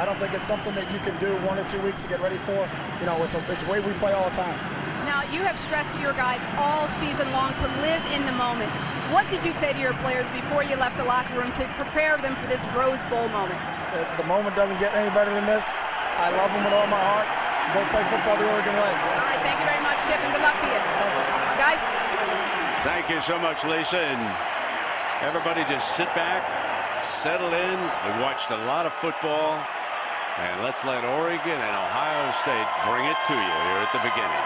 I don't think it's something that you can do 1 or 2 weeks to get ready for. You know, it's a way we play all the time. Now, you have stressed to your guys all season long to live in the moment. What did you say to your players before you left the locker room to prepare them for this Rhodes Bowl moment? The moment doesn't get any better than this. I love them with all my heart. Go play football the Oregon way. All right, thank you very much, Chip, and good luck to you. Guys. Thank you so much, Lisa. And everybody just sit back, settle in. We watched a lot of football. And let's let Oregon and Ohio State bring it to you here at the beginning.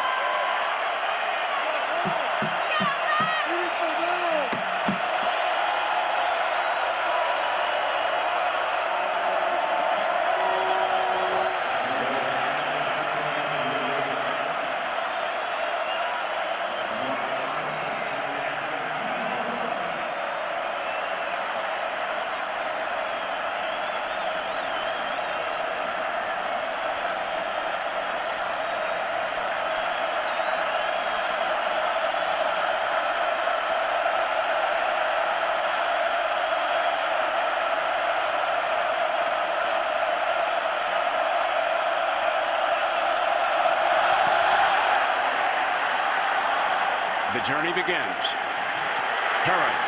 The journey begins. Herron.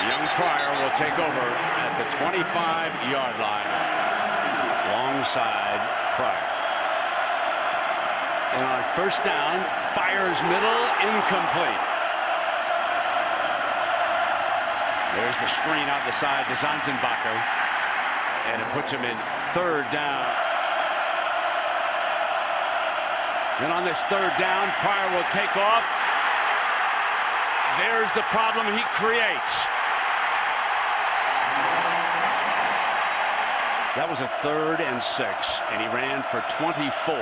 Young Pryor will take over at the 25-yard line alongside Pryor. And on first down, fires middle, incomplete. There's the screen out the side to Zanzenbacher. And it puts him in third down. And on this third down, Pryor will take off. There's the problem he creates. That was a 3rd and 6, and he ran for 24.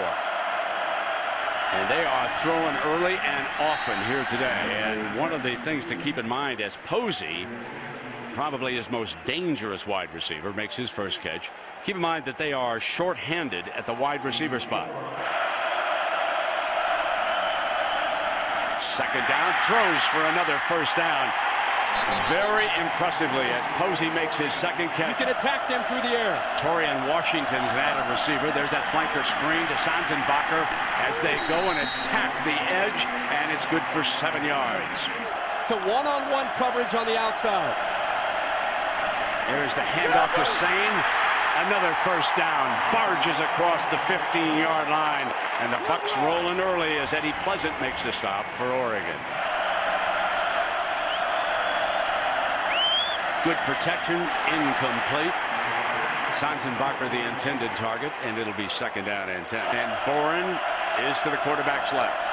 And they are throwing early and often here today. And one of the things to keep in mind as Posey, probably his most dangerous wide receiver, makes his first catch. Keep in mind that they are short-handed at the wide receiver spot. Second down, throws for another first down. Very impressively as Posey makes his second catch. You can attack them through the air. Torian Washington's an added receiver. There's that flanker screen to Zanzenbacher as they go and attack the edge, and it's good for 7 yards. To one-on-one coverage on the outside. There's the handoff to Sane. Another first down. Barges across the 15-yard line. And the Bucks rolling early as Eddie Pleasant makes the stop for Oregon. Good protection. Incomplete. Zanzenbacher the intended target. And it'll be second down and 10. And Boren is to the quarterback's left.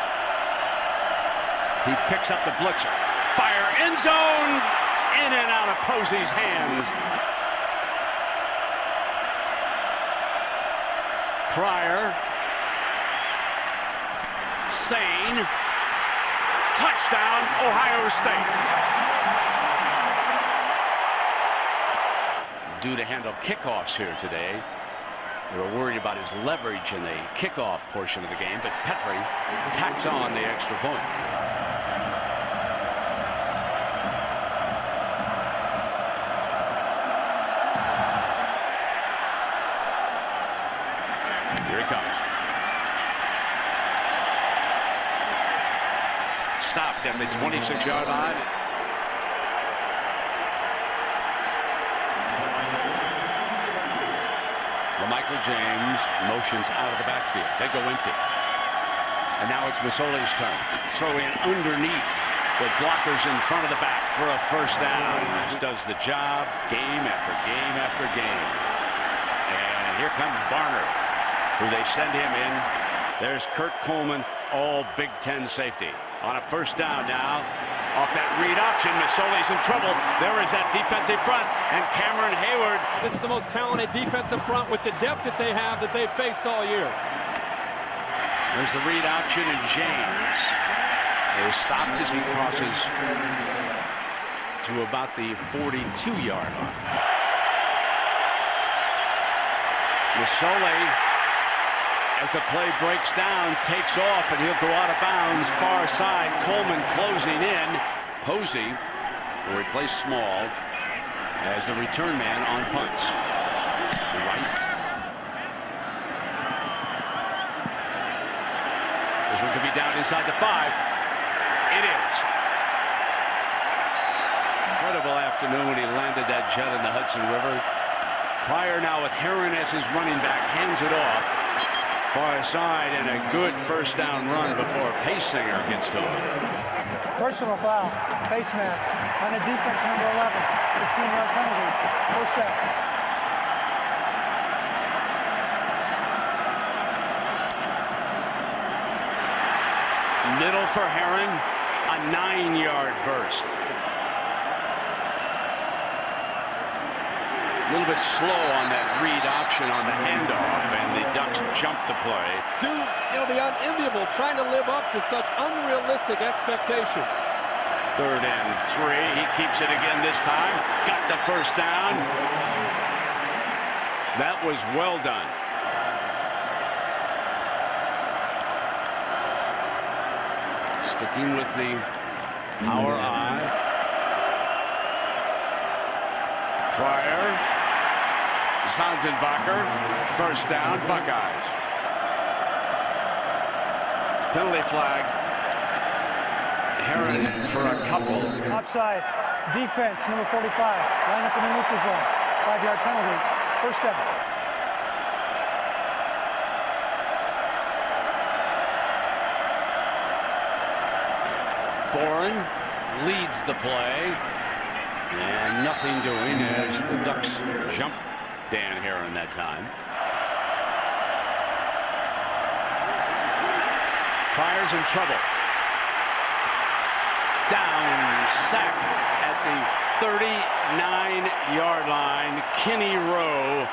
He picks up the blitzer. Fire end zone. In and out of Posey's hands. Pryor. Sane. Touchdown, Ohio State. Due to handle kickoffs here today. They were worried about his leverage in the kickoff portion of the game, but Petrie tacks on the extra point. Here he comes. Stopped at the 26-yard line. Michael James motions out of the backfield. They go empty. And now it's Masole's turn. Throw in underneath with blockers in front of the back for a first down. Just does the job game after game after game. And here comes Barnard, who they send him in. There's Kurt Coleman, all Big Ten safety. On a first down now. Off that read option, Masole's in trouble. There is that defensive front, and Cameron Hayward. This is the most talented defensive front with the depth that they have that they've faced all year. There's the read option, and James is stopped as he crosses to about the 42-yard line. Masole, as the play breaks down, takes off, and he'll go out of bounds far side. Coleman closing in. Posey will replace Small. as the return man on punts. Rice. This one could be down inside the 5. It is. Incredible afternoon when he landed that jet in the Hudson River. Pryor now with Herron as his running back, hands it off far side, and a good first down run before Paysinger gets to him. Personal foul, face mask on a defense number 11, 15-yard penalty, first down. Middle for Herron, a 9-yard burst. A little bit slow on that read option on the handoff, and the Ducks jump the play. Do the unenviable, trying to live up to such unrealistic expectations. 3rd and 3. He keeps it again this time. Got the first down. That was well done. Sticking with the power eye. Pryor. Sanzenbacher. First down, Buckeyes. Penalty flag. Herron for a couple. Offside, defense number 45, line up in the neutral zone, 5-yard penalty, first down. Boren leads the play, and nothing doing as the Ducks jump Dan Herron that time. Pryor's in trouble. Down, sacked at the 39-yard line. Kenny Rowe.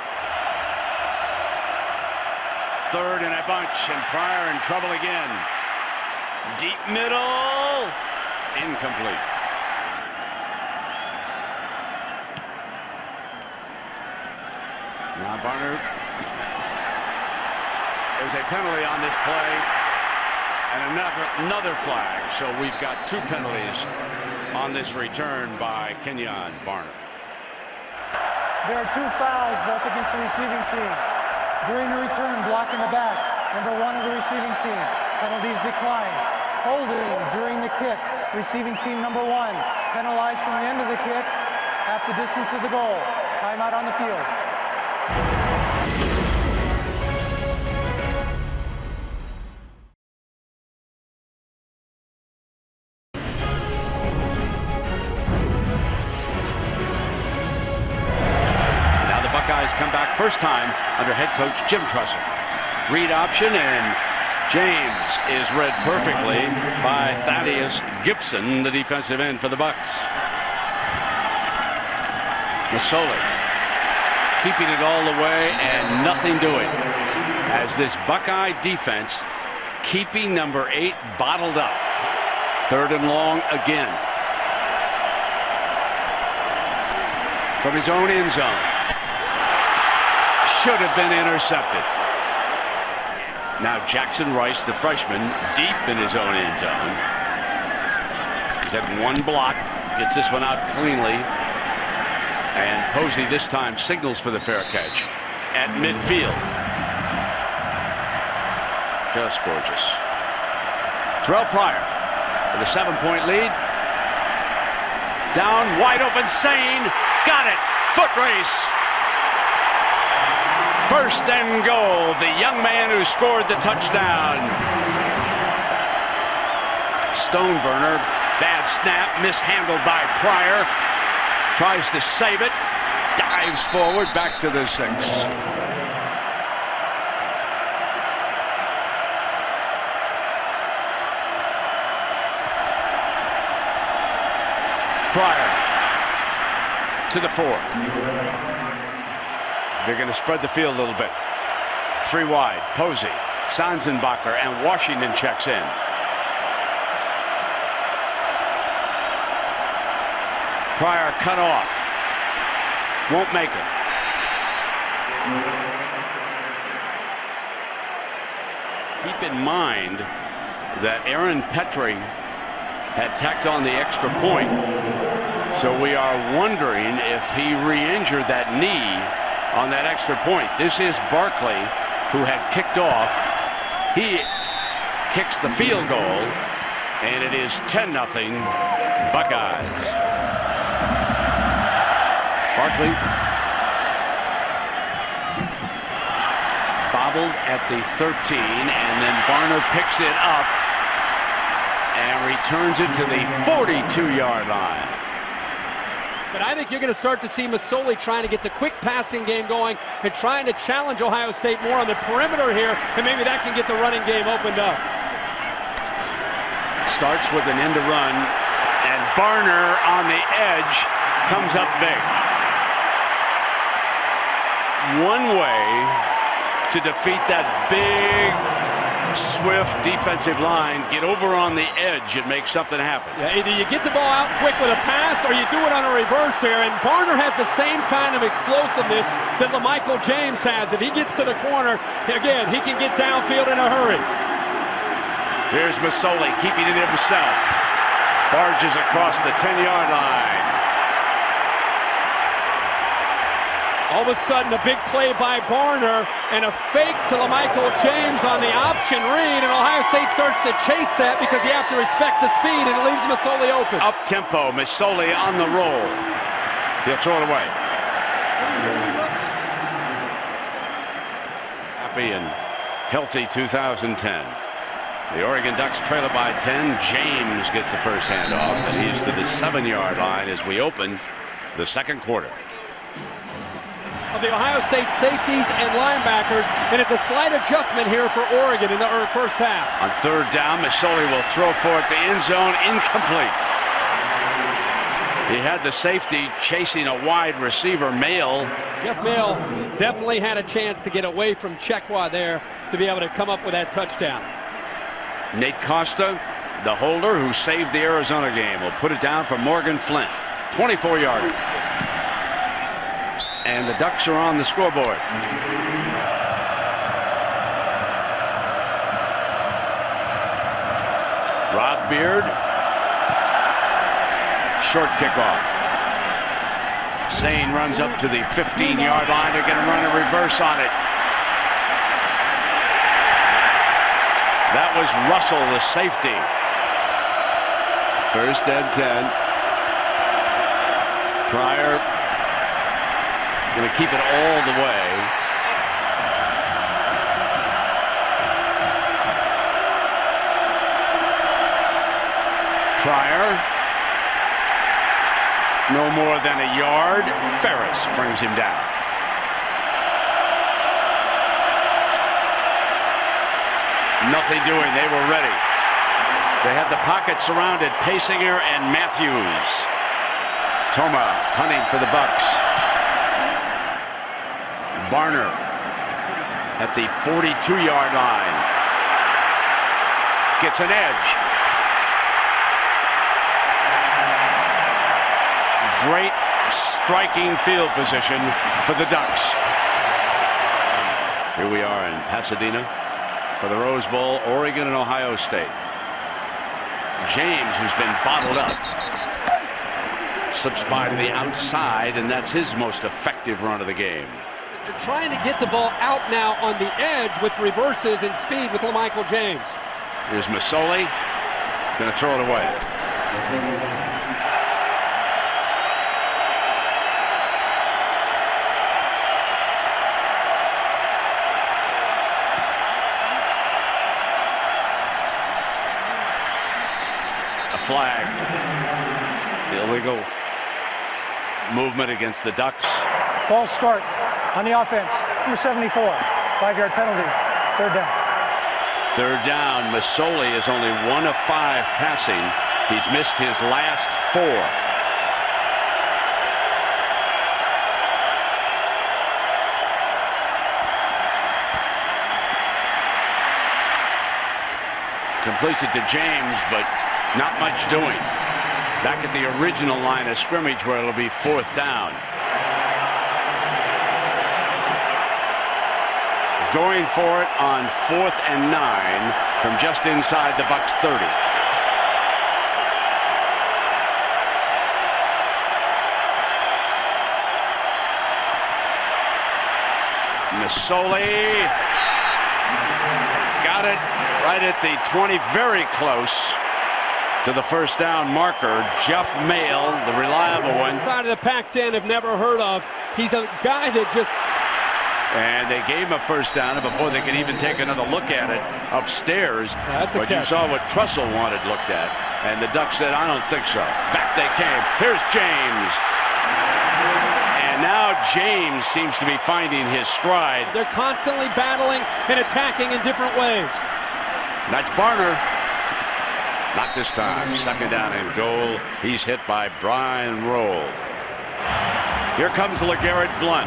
3rd and a bunch, and Pryor in trouble again. Deep middle. Incomplete. Now Barner. There's a penalty on this play and another flag. So we've got 2 penalties on this return by Kenyon Barner. There are 2 fouls, both against the receiving team. During the return, blocking the back, number 1 of the receiving team. Penalties decline. Holding during the kick, receiving team number 1. Penalized from the end of the kick, half the distance of the goal. Timeout on the field. Now the Buckeyes come back first time under head coach Jim Tressel. Read option, and James is read perfectly by Thaddeus Gibson, the defensive end for the Bucks. Masoli keeping it all the way and nothing doing, as this Buckeye defense keeping number 8 bottled up. 3rd and long again. From his own end zone. Should have been intercepted. Now Jackson Rice, the freshman, deep in his own end zone. He's had 1 block, gets this one out cleanly. And Posey this time signals for the fair catch at midfield. Just gorgeous. Terrell Pryor with a 7-point lead. Down, wide open, Sane. Got it. Foot race. 1st and goal. The young man who scored the touchdown. Stoneburner. Bad snap. Mishandled by Pryor. Tries to save it. Dives forward. Back to the 6. Pryor to the 4. They're going to spread the field a little bit. 3 wide. Posey, Sanzenbacher, and Washington checks in. Pryor cut off. Won't make it. Keep in mind that Aaron Petrie had tacked on the extra point So we are wondering if he re-injured that knee on that extra point. This is Barkley, who had kicked off. He kicks the field goal, and it is 10-0 Buckeyes. Barkley bobbled at the 13, and then Barner picks it up and returns it to the 42-yard line. But I think you're going to start to see Masoli trying to get the quick passing game going and trying to challenge Ohio State more on the perimeter here, and maybe that can get the running game opened up. Starts with an end to run, and Barner on the edge comes up big. One way to defeat that big, swift defensive line, get over on the edge and make something happen. Yeah, either you get the ball out quick with a pass or you do it on a reverse here, and Barner has the same kind of explosiveness that LaMichael James has. If he gets to the corner, again, he can get downfield in a hurry. Here's Masoli keeping it himself. Barges across the 10-yard line. All of a sudden, a big play by Barner and a fake to LaMichael James on the option read, and Ohio State starts to chase that because you have to respect the speed, and it leaves Masoli open. Up-tempo, Masoli on the roll. He'll throw it away. Happy and healthy 2010. The Oregon Ducks trail it by 10. James gets the first handoff, and he's to the 7-yard line as we open the second quarter. Of the Ohio State safeties and linebackers, and it's a slight adjustment here for Oregon in the first half. On third down, Masoli will throw for it, the end zone, incomplete. He had the safety chasing a wide receiver, Mail. Jeff Mail definitely had a chance to get away from Chekwa there to be able to come up with that touchdown. Nate Costa, the holder who saved the Arizona game, will put it down for Morgan Flint. 24-yarder. And the Ducks are on the scoreboard. Rob Beard. Short kickoff. Sane runs up to the 15-yard line. They're going to run a reverse on it. That was Russell, the safety. First and 10. Pryor going to keep it all the way. Pryor. No more than a yard. Ferris brings him down. Nothing doing. They were ready. They had the pocket surrounded. Paysinger and Matthews. Toma hunting for the Bucks. Barner at the 42-yard line. Gets an edge. Great striking field position for the Ducks. Here we are in Pasadena for the Rose Bowl, Oregon and Ohio State. James, who's been bottled up, slips by to the outside, and that's his most effective run of the game. They're trying to get the ball out now on the edge with reverses and speed with LaMichael James. Here's Masoli. Going to throw it away. A flag. Illegal movement against the Ducks. False start on the offense. Number 74. 5-yard penalty. Third down. Third down. Masoli is only 1 of 5 passing. He's missed his last 4. Completes it to James, but not much doing. Back at the original line of scrimmage where it'll be 4th down. Going for it on 4th and 9 from just inside the Bucks 30. Masoli got it right at the 20, very close to the first down marker. Jeff Mail, the reliable one. Side of the Pac-10 have never heard of. He's a guy that just... And they gave him a first down before they could even take another look at it upstairs. That's a but you catch. saw what Trussell wanted looked at. And the Ducks said, I don't think so. Back they came. Here's James. And now James seems to be finding his stride. They're constantly battling and attacking in different ways. That's Barner. Not this time. Second down and goal. He's hit by Brian Roll. Here comes LeGarrette Blount.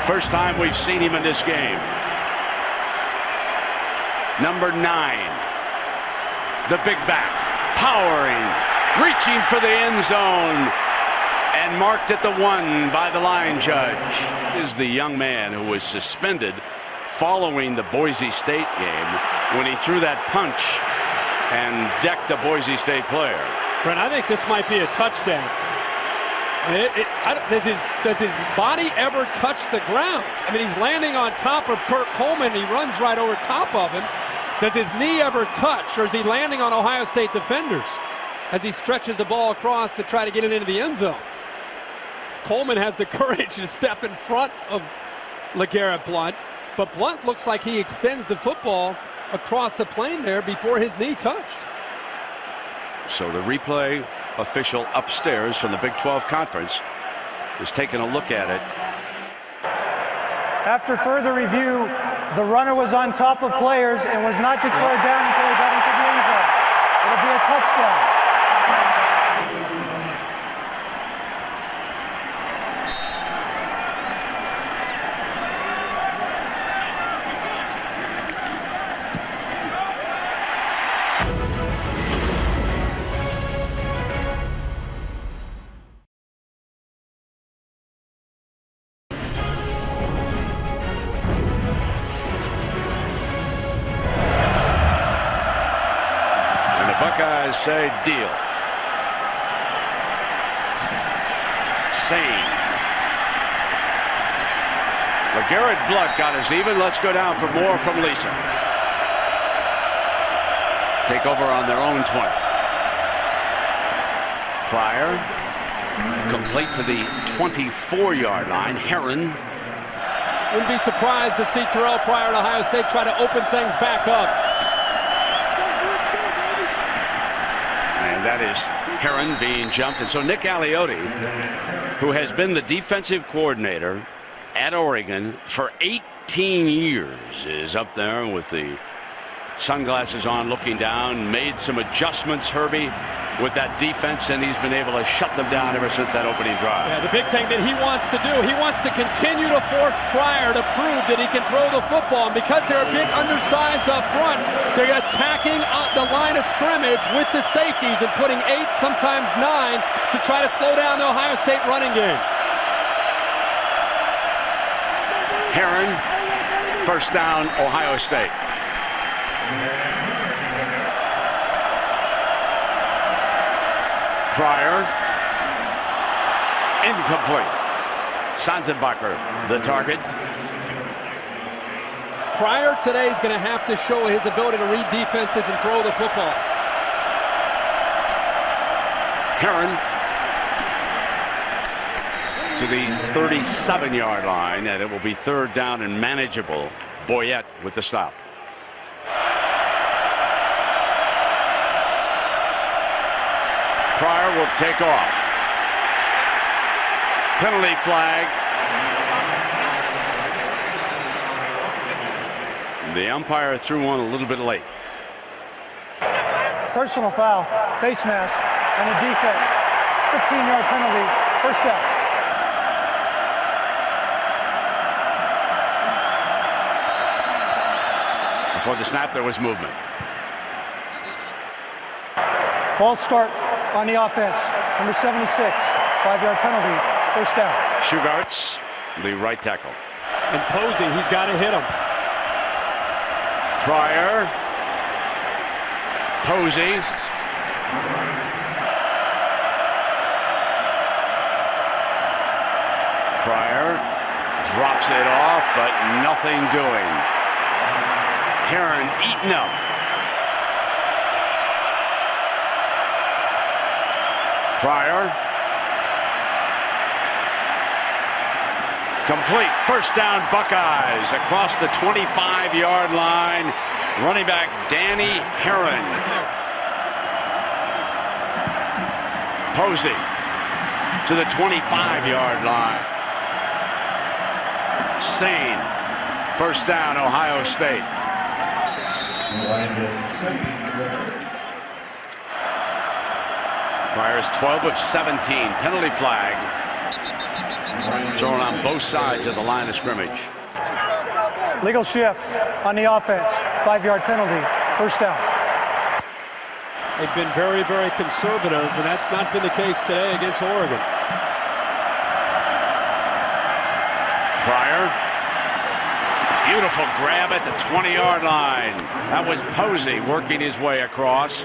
First time we've seen him in this game. Number 9. The big back. Powering. Reaching for the end zone. And marked at the 1 by the line judge. Is the young man who was suspended following the Boise State game when he threw that punch and decked a Boise State player. Brent, I think this might be a touchdown. I mean, does his body ever touch the ground? I mean, he's landing on top of Kurt Coleman. He runs right over top of him. Does his knee ever touch, or is he landing on Ohio State defenders as he stretches the ball across to try to get it into the end zone? Coleman has the courage to step in front of LeGarrette Blount, but Blount looks like he extends the football across the plane there before his knee touched. So the replay official upstairs from the Big 12 Conference is taking a look at it. After further review, the runner was on top of players and was not declared down until he got into the end zone. It'll be a touchdown. Buckeyes say deal. Sane. LeGarrette Blount got us even. Let's go down for more from Lisa. Take over on their own 20. Pryor complete to the 24-yard line. Heron. Wouldn't be surprised to see Terrell Pryor at Ohio State try to open things back up. And that is Heron being jumped. And so Nick Aliotti, who has been the defensive coordinator at Oregon for 18 years, is up there with the sunglasses on looking down, made some adjustments, Herbie, with that defense, and he's been able to shut them down ever since that opening drive. Yeah, the big thing that he wants to do, he wants to continue to force Pryor to prove that he can throw the football. And because they're a bit undersized up front, they're attacking the line of scrimmage with the safeties and putting 8, sometimes 9, to try to slow down the Ohio State running game. Heron, first down, Ohio State. Pryor, incomplete. Sanzenbacher, the target. Pryor today is going to have to show his ability to read defenses and throw the football. Heron to the 37-yard line, and it will be third down and manageable. Boyette with the stop. Pryor will take off. Penalty flag. The umpire threw one a little bit late. Personal foul, face mask, and a defense. 15-yard penalty, first down. Before the snap, there was movement. False start on the offense. Number 76, 5-yard penalty, first down. Shugarts, the right tackle. And Posey, he's got to hit him. Pryor. Posey. Pryor. Drops it off, but nothing doing. Herron eaten up. Pryor. Complete. First down, Buckeyes across the 25-yard line. Running back Danny Herron. Posey to the 25-yard line. Sane. First down, Ohio State. Pryor's 12 of 17. Penalty flag. Thrown on both sides of the line of scrimmage. Legal shift on the offense. 5-yard penalty. First down. They've been very, very conservative, and that's not been the case today against Oregon. Pryor. Beautiful grab at the 20-yard line. That was Posey working his way across.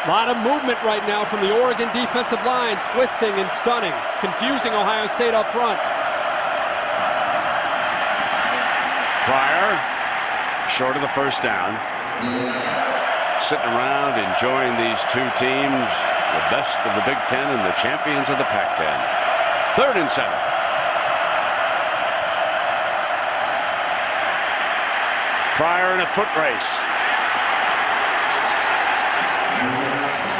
A lot of movement right now from the Oregon defensive line, twisting and stunning, confusing Ohio State up front. Pryor, short of the first down. Sitting around enjoying these two teams, the best of the Big Ten and the champions of the Pac-10. 3rd and 7. Pryor in a foot race.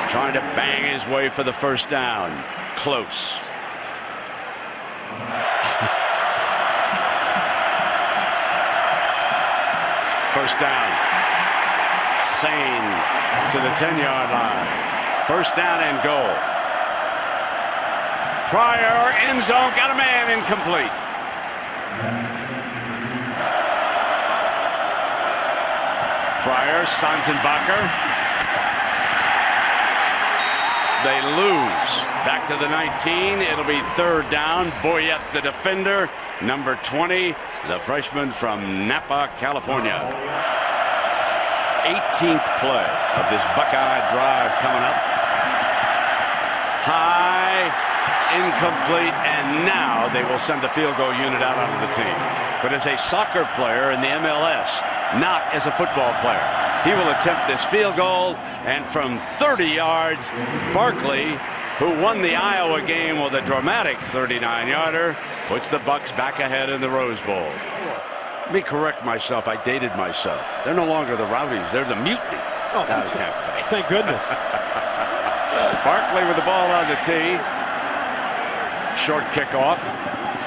Trying to bang his way for the first down. Close. First down. Sane to the 10-yard line. First down and goal. Pryor, end zone, got a man, incomplete. Pryor, Sanzenbacher. They lose. Back to the 19. It'll be 3rd down. Boyette, the defender. Number 20, the freshman from Napa, California. 18th play of this Buckeye drive coming up. High, incomplete, and now they will send the field goal unit out onto the team. But as a soccer player in the MLS, not as a football player. He will attempt this field goal, and from 30 yards, Barkley, who won the Iowa game with a dramatic 39-yarder, puts the Bucks back ahead in the Rose Bowl. Let me correct myself. I dated myself. They're no longer the Rowdies. They're the Mutiny. Oh, thank goodness. Barkley with the ball on the tee. Short kickoff.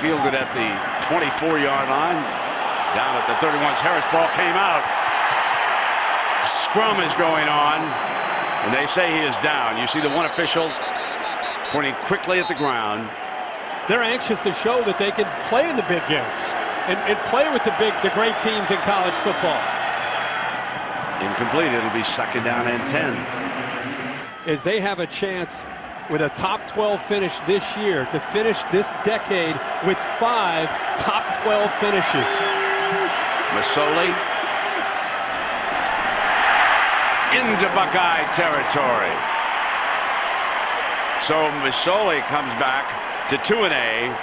Fielded at the 24-yard line. Down at the 31. Harris ball came out. Scrum is going on, and they say he is down. You see the one official pointing quickly at the ground. They're anxious to show that they can play in the big games and play with the great teams in college football. Incomplete. It'll be 2nd down and 10. As they have a chance with a top 12 finish this year to finish this decade with 5 top 12 finishes. Masoli into Buckeye territory. So Masoli comes back to 2-A,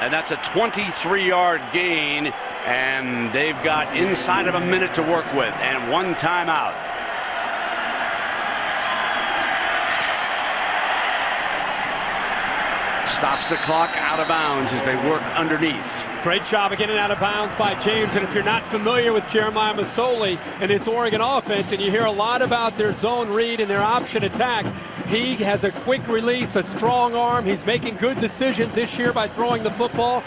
and that's a 23-yard gain, and they've got inside of a minute to work with and 1 timeout. Stops the clock out of bounds as they work underneath. Great job of getting out of bounds by James. And if you're not familiar with Jeremiah Masoli and his Oregon offense, and you hear a lot about their zone read and their option attack, he has a quick release, a strong arm. He's making good decisions this year by throwing the football.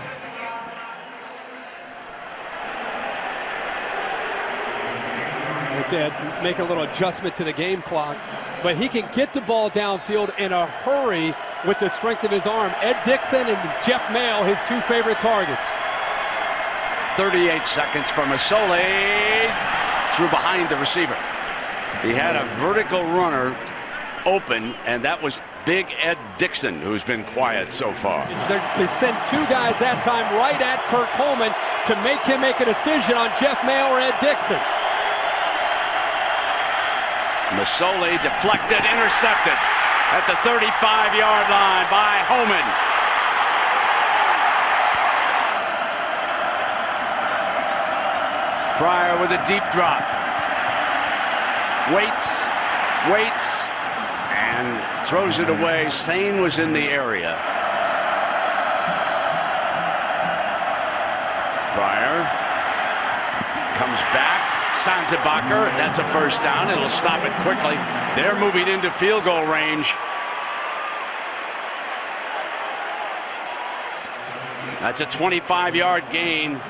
They had to make a little adjustment to the game clock, but he can get the ball downfield in a hurry with the strength of his arm. Ed Dickson and Jeff Mail, his 2 favorite targets. 38 seconds for Masoli. Through behind the receiver. He had a vertical runner open, and that was big Ed Dickson, who's been quiet so far. They sent 2 guys that time right at Kurt Coleman to make him make a decision on Jeff Mail or Ed Dickson. Masoli deflected, intercepted at the 35-yard line by Homan. Pryor with a deep drop. Waits, and throws it away. Sane was in the area. Pryor comes back. Sanzebacher, that's a first down. It'll stop it quickly. They're moving into field goal range. That's a 25-yard gain.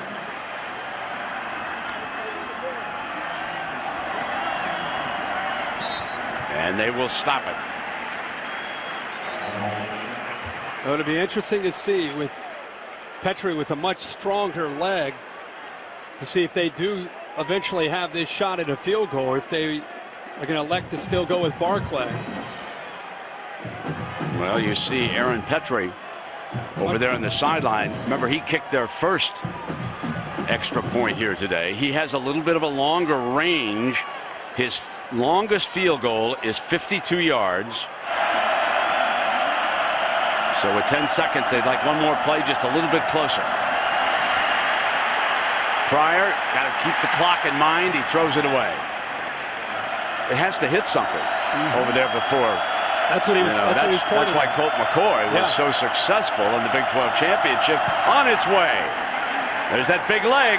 And they will stop it. It'll be interesting to see with Petrie with a much stronger leg to see if they do eventually have this shot at a field goal, if they are going to elect to still go with Barclay. Well, you see Aaron Petrie over there on the sideline. Remember, he kicked their first extra point here today. He has a little bit of a longer range. His longest field goal is 52 yards. So with 10 seconds, they'd like one more play just a little bit closer. Pryor, got to keep the clock in mind. He throws it away. It has to hit something over there before. That's what he was. That's why Colt McCoy was so successful in the Big 12 championship. On its way. There's that big leg.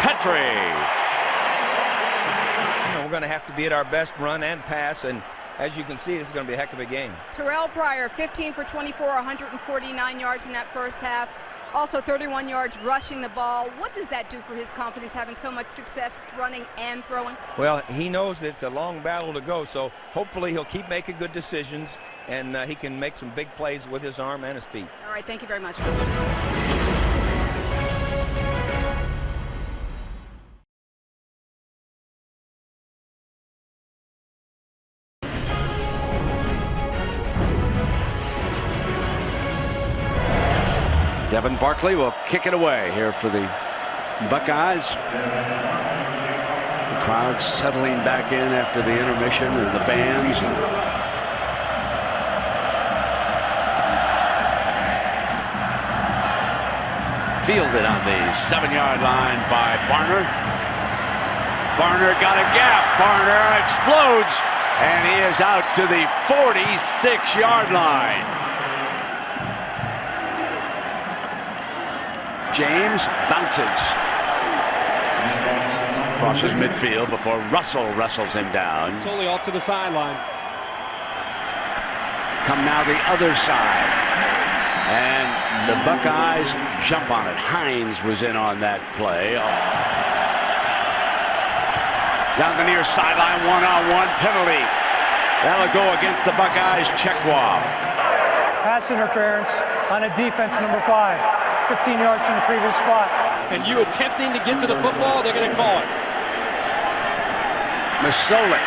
Petrie. We're going to have to be at our best run and pass, and as you can see, this is going to be a heck of a game. Terrell Pryor, 15 for 24, 149 yards in that first half. Also 31 yards rushing the ball. What does that do for his confidence, having so much success running and throwing? Well, he knows that it's a long battle to go, so hopefully he'll keep making good decisions, and he can make some big plays with his arm and his feet. All right, thank you very much. Devin Barclay will kick it away here for the Buckeyes. The crowd settling back in after the intermission and the bands. Fielded on the 7-yard line by Barner. Barner got a gap. Barner explodes, and he is out to the 46-yard line. James bounces. Crosses midfield before Russell wrestles him down. It's only off to the sideline. Come now the other side. And the Buckeyes jump on it. Hines was in on that play. Down the near sideline, one-on-one penalty. That'll go against the Buckeyes. Chekwa. Pass interference on a defense number 5. 15 yards from the previous spot. And you attempting to get to the football, they're going to call it. Masoli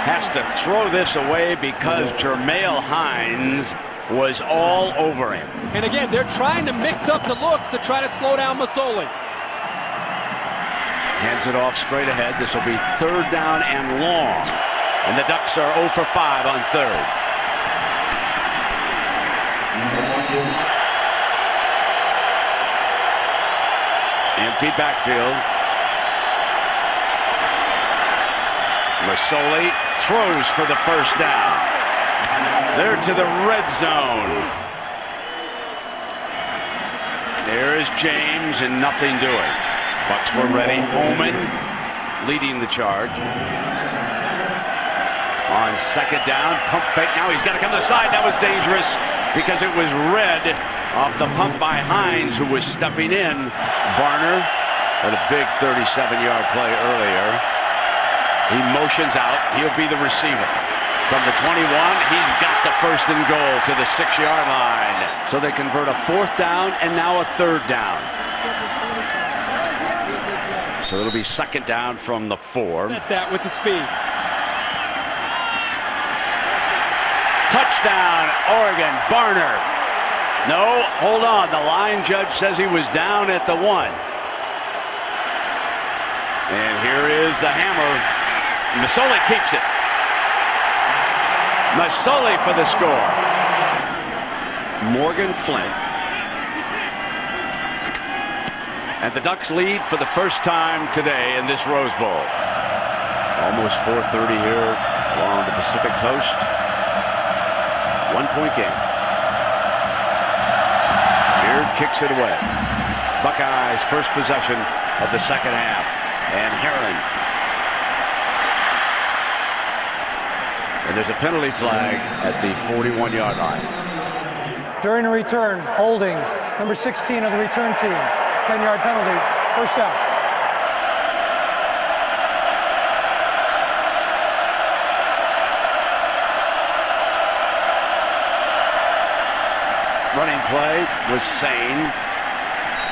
has to throw this away because Jermail Hines was all over him. And again, they're trying to mix up the looks to try to slow down Masoli. Hands it off straight ahead. This will be 3rd down and long. And the Ducks are 0 for 5 on 3rd. Empty backfield. Masoli throws for the first down. They're to the red zone. There is James and nothing doing. Bucks were ready. Holman leading the charge. On 2nd down, pump fake. Now he's got to come to the side. That was dangerous because it was red off the pump by Hines, who was stepping in. Barner had a big 37-yard play earlier. He motions out. He'll be the receiver. From the 21, he's got the 1st and goal to the 6-yard line. So they convert a 4th down and now a 3rd down. So it'll be 2nd down from the 4. Bet that with the speed. Touchdown, Oregon. Barner. No, hold on. The line judge says he was down at the 1. And here is the hammer. Masoli keeps it. Masoli for the score. Morgan Flint And the Ducks lead for the first time today in this Rose Bowl. Almost 4:30 here along the Pacific Coast. 1-point game. Beard kicks it away. Buckeyes first possession of the second half. And Herron. And there's a penalty flag at the 41-yard line. During the return, holding number 16 of the return team. 10-yard penalty, first down. Running play was Sane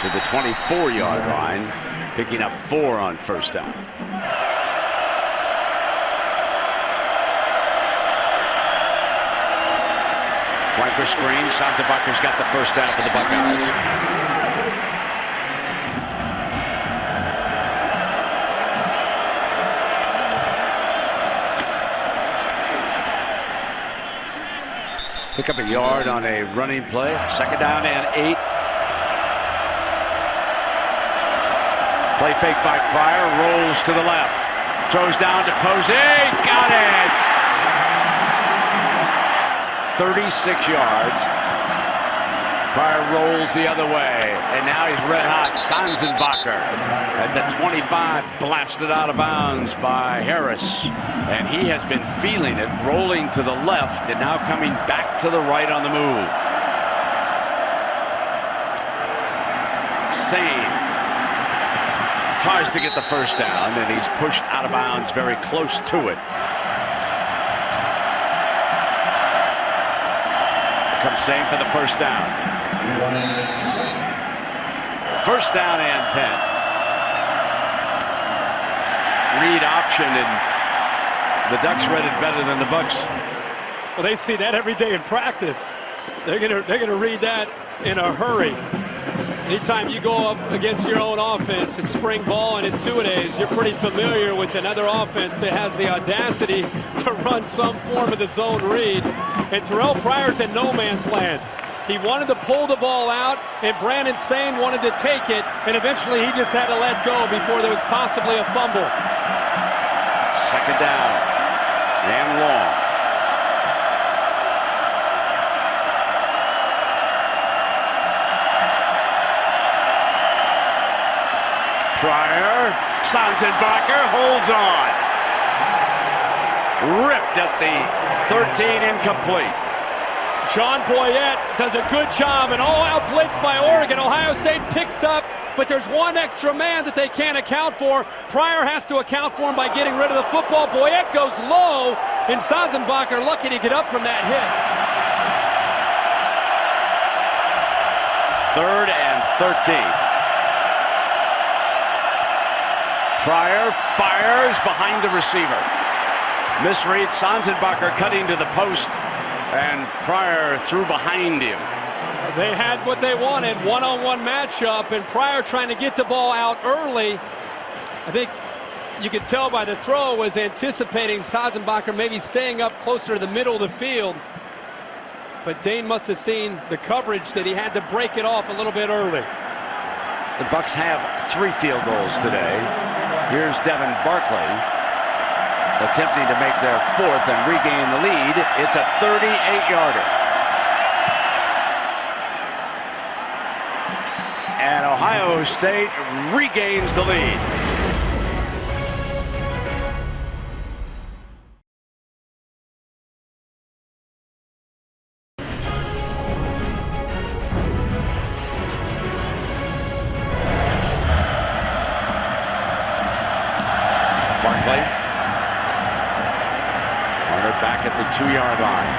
to the 24-yard line, picking up 4 on first down. Flanker screen. Sanzenbacher's got the first down for the Buckeyes. Pick up a yard on a running play. Second down and 8. Play fake by Pryor. Rolls to the left. Throws down to Posey. Got it. 36 yards. Pryor rolls the other way. And now he's red hot. Sanzenbacher at the 25. Blasted out of bounds by Harris. And he has been feeling it, rolling to the left and now coming back to the right on the move. Sane tries to get the first down, and he's pushed out of bounds very close to it. Here comes Sane for the first down. First down and 10. Read option, and the Ducks read it better than the Bucks. Well, they see that every day in practice. They're gonna read that in a hurry. Anytime you go up against your own offense in spring ball and in two-a-days, you're pretty familiar with another offense that has the audacity to run some form of the zone read. And Terrell Pryor's in no man's land. He wanted to pull the ball out, and Brandon Sane wanted to take it, and eventually he just had to let go before there was possibly a fumble. Second down and long. Pryor, Sanzenbacher holds on. Ripped at the 13, incomplete. John Boyette does a good job, and all-out blitz by Oregon. Ohio State picks up, but there's one extra man that they can't account for. Pryor has to account for him by getting rid of the football. Boyette goes low, and Sanzenbacher lucky to get up from that hit. Third and 13. Pryor fires behind the receiver. Misread. Sanzenbacher cutting to the post, and Pryor threw behind him. They had what they wanted, one-on-one matchup, and Pryor trying to get the ball out early. I think you could tell by the throw was anticipating Sanzenbacher maybe staying up closer to the middle of the field. But Dane must have seen the coverage that he had to break it off a little bit early. The Bucks have 3 field goals today. Here's Devin Barkley attempting to make their 4th and regain the lead. It's a 38-yarder. And Ohio State regains the lead. Barkley. Hunter back at the 2-yard line.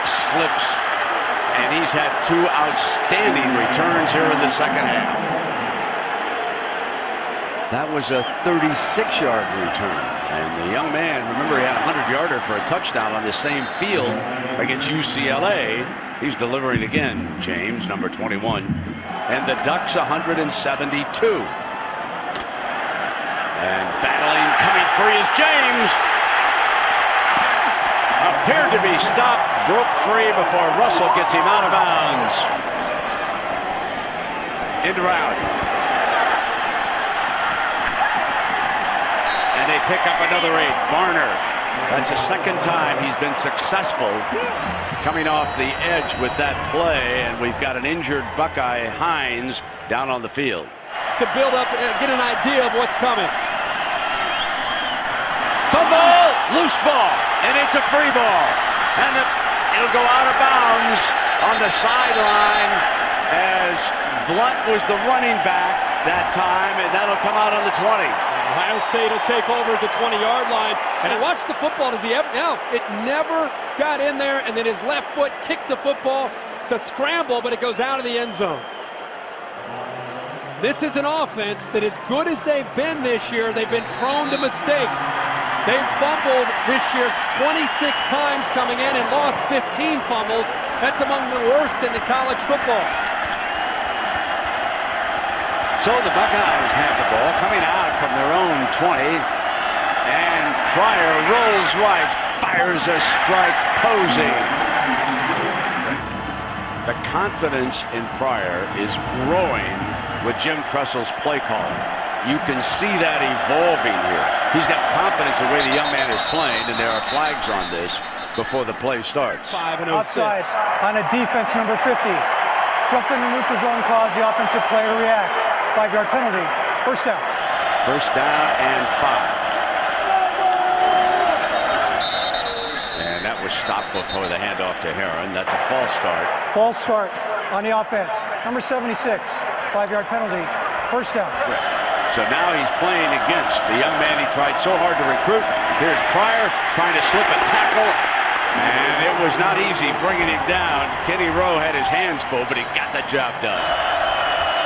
Slips. And he's had 2 outstanding returns here in the second half. That was a 36-yard return. And the young man, remember, he had a 100-yarder for a touchdown on the same field against UCLA. He's delivering again, James, number 21. And the Ducks 172. And battling, coming free is James. Appeared to be stopped, broke free before Russell gets him out of bounds. End around. And they pick up another 8. Barner. That's the second time he's been successful coming off the edge with that play, and we've got an injured Buckeye Hines down on the field. To build up, get an idea of what's coming. Fumble, loose ball, and it's a free ball. And it'll go out of bounds on the sideline as Blunt was the running back that time, and that'll come out on the 20. Ohio State will take over at the 20-yard line. And watch the football. Does he ever? No, it never got in there, and then his left foot kicked the football. It's a scramble, but it goes out of the end zone. This is an offense that, as good as they've been this year, they've been prone to mistakes. They've fumbled this year 26 times coming in and lost 15 fumbles. That's among the worst in the college football. So the Buckeyes have the ball coming out from their own 20. And Pryor rolls right, fires a strike, Posey. The confidence in Pryor is growing with Jim Tressel's play calling. You can see that evolving here. He's got confidence in the way the young man is playing, and there are flags on this before the play starts. 5 and 06. Outside on a defense, number 50. Jumped in the neutral zone, caused the offensive player to react. 5-yard penalty. First down. First down and 5. And that was stopped before the handoff to Herron. That's a false start. False start on the offense. Number 76. 5-yard penalty. First down. So now he's playing against the young man he tried so hard to recruit. Here's Pryor trying to slip a tackle. And it was not easy bringing him down. Kenny Rowe had his hands full, but he got the job done.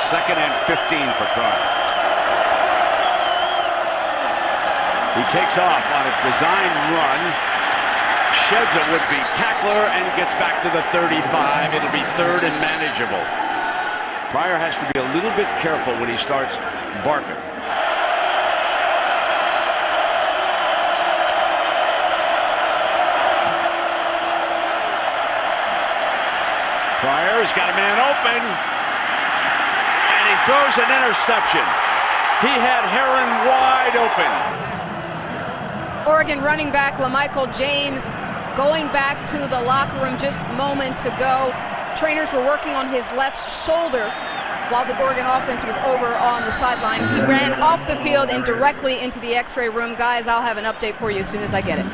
2nd and 15 for Pryor. He takes off on a design run, sheds a would-be tackler, and gets back to the 35. It'll be 3rd and manageable. Pryor has to be a little bit careful when he starts barking. Pryor has got a man open. And he throws an interception. He had Herron wide open. Oregon running back LaMichael James going back to the locker room just moments ago. Trainers were working on his left shoulder while the Oregon offense was over on the sideline. He ran off the field and directly into the x-ray room. Guys, I'll have an update for you as soon as I get it.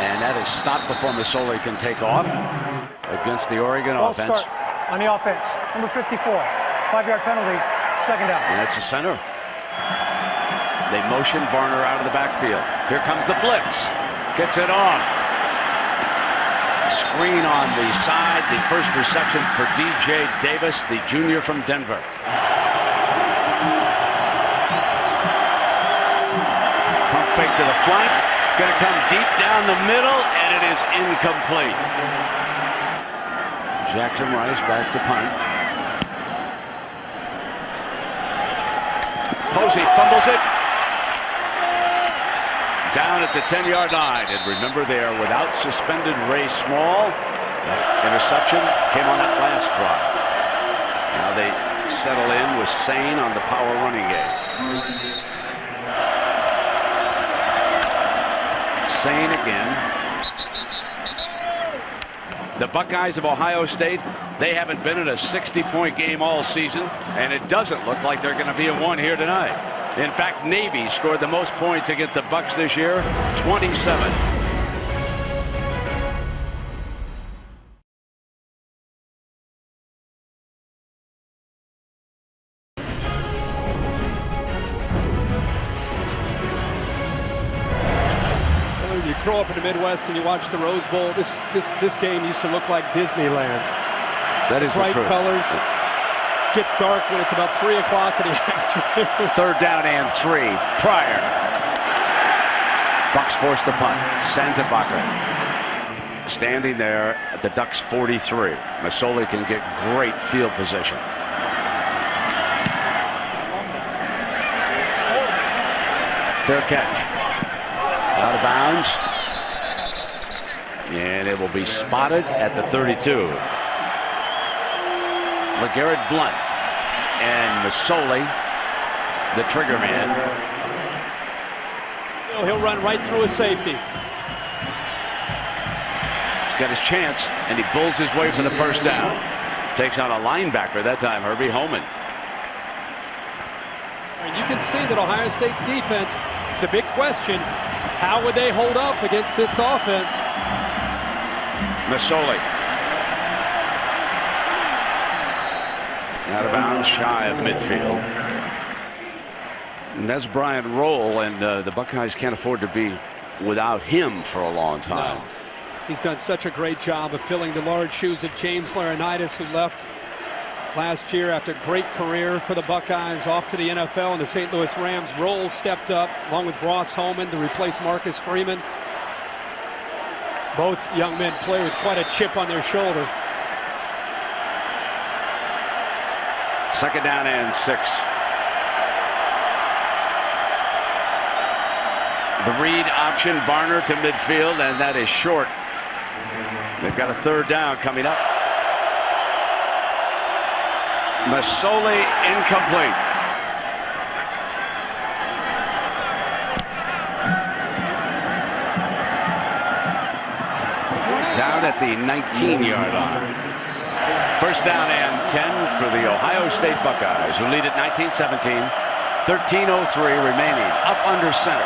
And that is stopped before Masoli can take off against the Oregon False offense. start on the offense. Number 54. 5-yard penalty. Second down. And that's a center. They motion Barner out of the backfield. Here comes the blitz. Gets it off. Screen on the side. The first reception for DJ Davis, the junior from Denver. Pump fake to the flank. Going to come deep down the middle, and it is incomplete. Jackson Rice back to punt. Posey fumbles it. Down at the 10-yard line. And remember, they are without suspended Ray Small. That interception came on that last drive. Now they settle in with Sane on the power running game. Sane again. The Buckeyes of Ohio State, they haven't been in a 60-point game all season, and it doesn't look like they're going to be in one here tonight. In fact, Navy scored the most points against the Bucks this year, 27. You grow up in the Midwest and you watch the Rose Bowl. This game used to look like Disneyland. That is bright the truth. colors. It gets dark when it's about 3 o'clock in the afternoon. 3rd down and 3. Pryor. Bucks forced to punt. Sanzabacher standing there at the Ducks 43. Masoli can get great field position. Fair catch. Out of bounds. And it will be spotted at the 32. LeGarrette Blount and Masoli, the trigger man. He'll run right through a safety. He's got his chance, and he bulls his way for the first down. Takes on a linebacker that time, Herbie Holman. And you can see that Ohio State's defense is a big question. How would they hold up against this offense? Masoli. Out of bounds, shy of midfield. And that's Brian Rolle, and the Buckeyes can't afford to be without him for a long time. No. He's done such a great job of filling the large shoes of James Laurinaitis, who left last year after a great career for the Buckeyes, off to the NFL and the St. Louis Rams. Rolle stepped up along with Ross Holman to replace Marcus Freeman. Both young men play with quite a chip on their shoulder. Second down and 6. The read option, Barner to midfield, and that is short. They've got a third down coming up. Masoli incomplete. Down at the 19-yard line. First down and 10 for the Ohio State Buckeyes, who lead at 19-17. 13:03 remaining, up under center.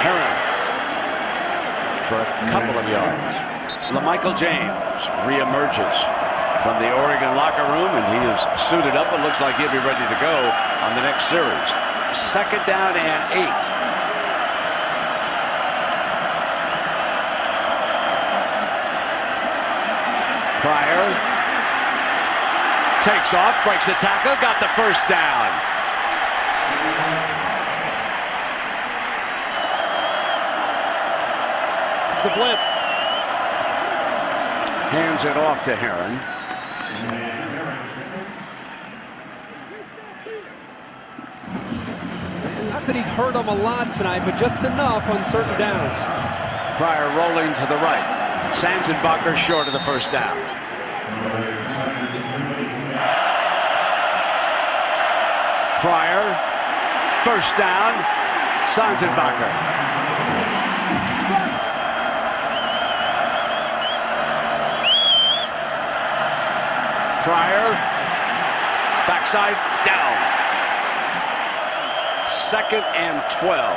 Herron for a couple of yards. LaMichael James reemerges from the Oregon locker room, and he is suited up. It looks like he'll be ready to go on the next series. Second down and 8. Pryor takes off, breaks a tackle, got the first down. It's a blitz. Hands it off to Herron. Not that he's hurt him a lot tonight, but just enough on certain downs. Pryor rolling to the right. Sanzenbacher short of the first down. Pryor, first down, Sanzenbacher. Pryor, backside down. Second and 12.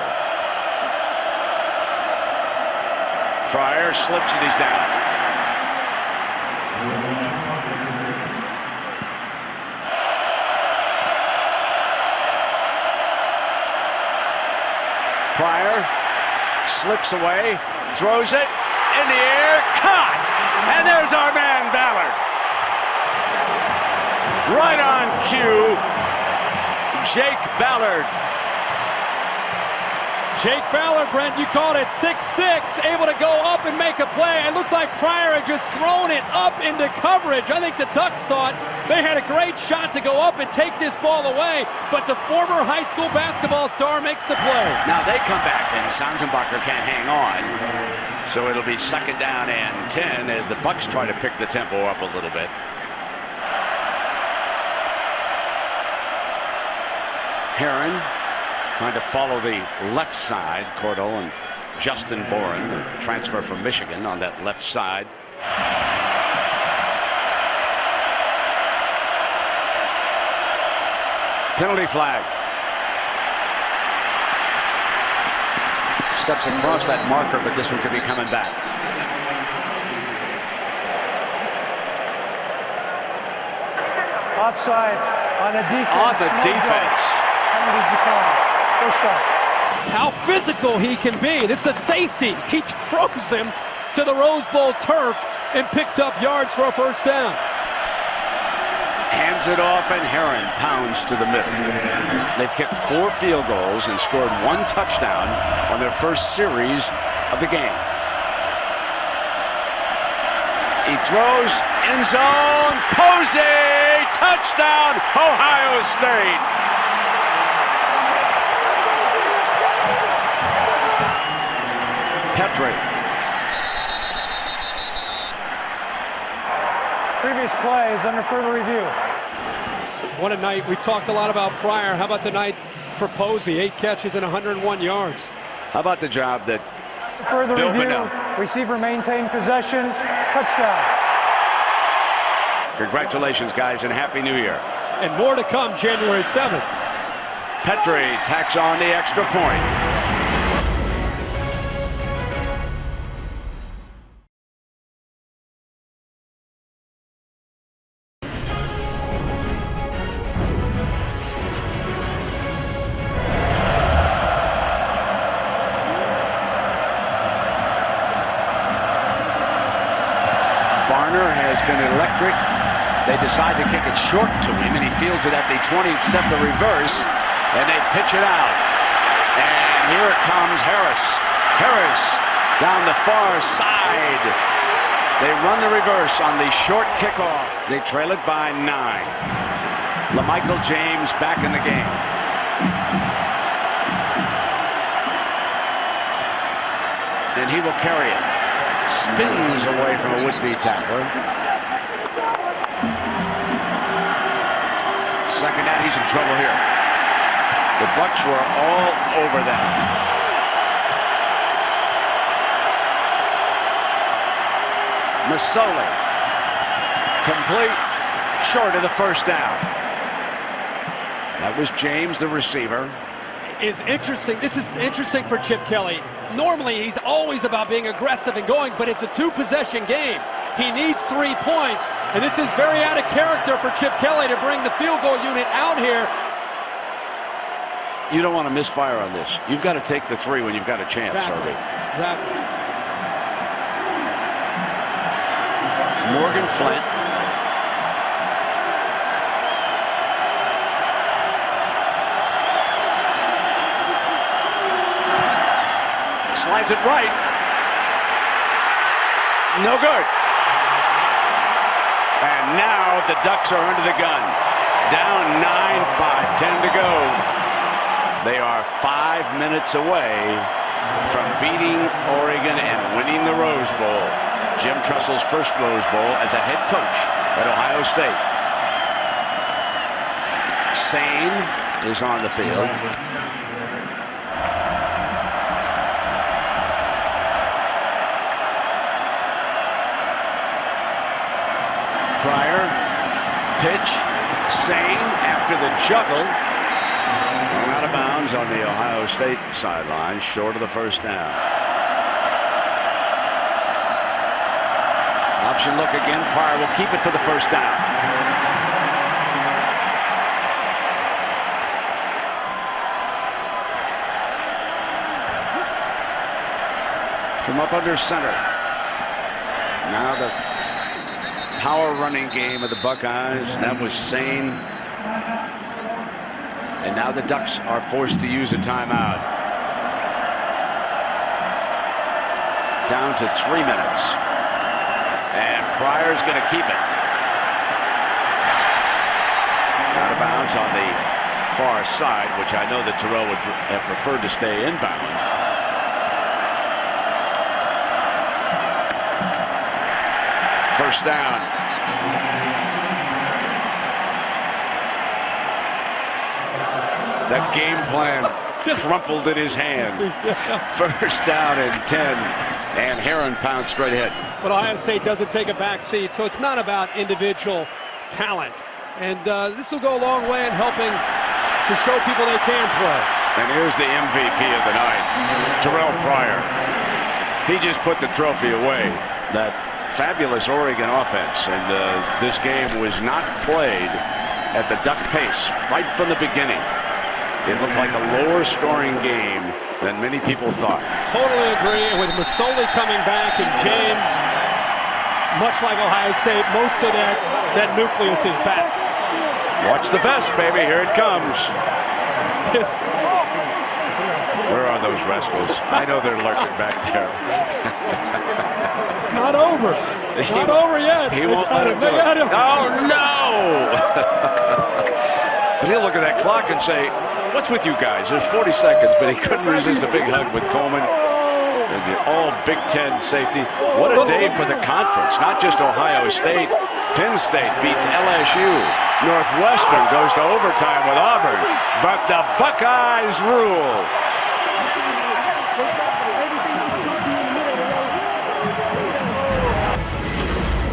Pryor slips and he's down. Pryor slips away, throws it in the air, caught! And there's our man Ballard. Right on cue, Jake Ballard. Jake Ballard, Brent, you called it 6'6", able to go up and make a play. It looked like Pryor had just thrown it up into coverage. I think the Ducks thought they had a great shot to go up and take this ball away, but the former high school basketball star makes the play. Now they come back and Sanzenbacher can't hang on. So it'll be second down and 10 as the Bucks try to pick the tempo up a little bit. Herron trying to follow the left side. Cordell and Justin Boren, the transfer from Michigan, on that left side. Penalty flag. Steps across that marker, but this one could be coming back. Offside on the defense. On the defense. First off. How physical he can be. This is a safety. He throws him to the Rose Bowl turf and picks up yards for a first down. Hands it off, and Herron pounds to the middle. They've kicked 4 field goals and scored 1 touchdown on their first series of the game. He throws, end zone, Posey, touchdown, Ohio State. Petrie. previous play is under further review. What a night. We've talked a lot about Pryor. How about the night for Posey? 8 catches and 101 yards. How about the job that Further Bill review. Bedell. Receiver maintained possession. Touchdown. Congratulations, guys, and Happy New Year. And more to come January 7th. Petrie tacks on the extra point. Barner has been electric. They decide to kick it short to him, and he fields it at the 20, set the reverse, and they pitch it out. And here it comes Harris. Harris down the far side. They run the reverse on the short kickoff. They trail it by 9. LaMichael James back in the game. And he will carry it. Spins away from a would-be tackler. Second down, he's in trouble here. The Bucs were all over them. Masoli, complete, short of the first down. That was James, the receiver. Is interesting. This is interesting for Chip Kelly. Normally, he's always about being aggressive and going, but it's a 2-possession game. He needs 3 points, and this is very out of character for Chip Kelly to bring the field goal unit out here. You don't want to misfire on this. You've got to take the 3 when you've got a chance, Exactly. Exactly. Morgan Flint. Slides it right. No good. And now the Ducks are under the gun. Down 9, 5-10 to go. They are 5 minutes away from beating Oregon and winning the Rose Bowl. Jim Tressel's first Rose Bowl as a head coach at Ohio State. Sane is on the field. Pryor, pitch, Sane after the juggle. Out of bounds on the Ohio State sideline, short of the first down. Option look again. Pryor will keep it for the first down. From up under center. Now the power running game of the Buckeyes. That was Sane. And now the Ducks are forced to use a timeout. Down to 3 minutes. And Pryor's going to keep it. Out of bounds on the far side, which I know that Terrell would have preferred to stay inbound. First down. That game plan crumpled in his hand. First down and 10. And Herron pounds straight ahead. But Ohio State doesn't take a back seat, so it's not about individual talent. And this will go a long way in helping to show people they can play. And here's the MVP of the night, Terrell Pryor. He just put the trophy away. That fabulous Oregon offense. And this game was not played at the Duck pace right from the beginning. It looked like a lower scoring game than many people thought. Totally agree. And with Masoli coming back and James, much like Ohio State, most of that nucleus is back. Watch the vest, baby. Here it comes. Yes. Where are those rascals? I know they're lurking back there. It's not over. It's not over yet. He won't let him do it. Oh, no! But he'll look at that clock and say, what's with you guys? There's 40 seconds, but he couldn't resist a big hug with Coleman. And the all Big Ten safety. What a day for the conference. Not just Ohio State. Penn State beats LSU. Northwestern goes to overtime with Auburn. But the Buckeyes rule.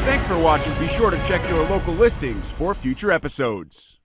Thanks for watching. Be sure to check your local listings for future episodes.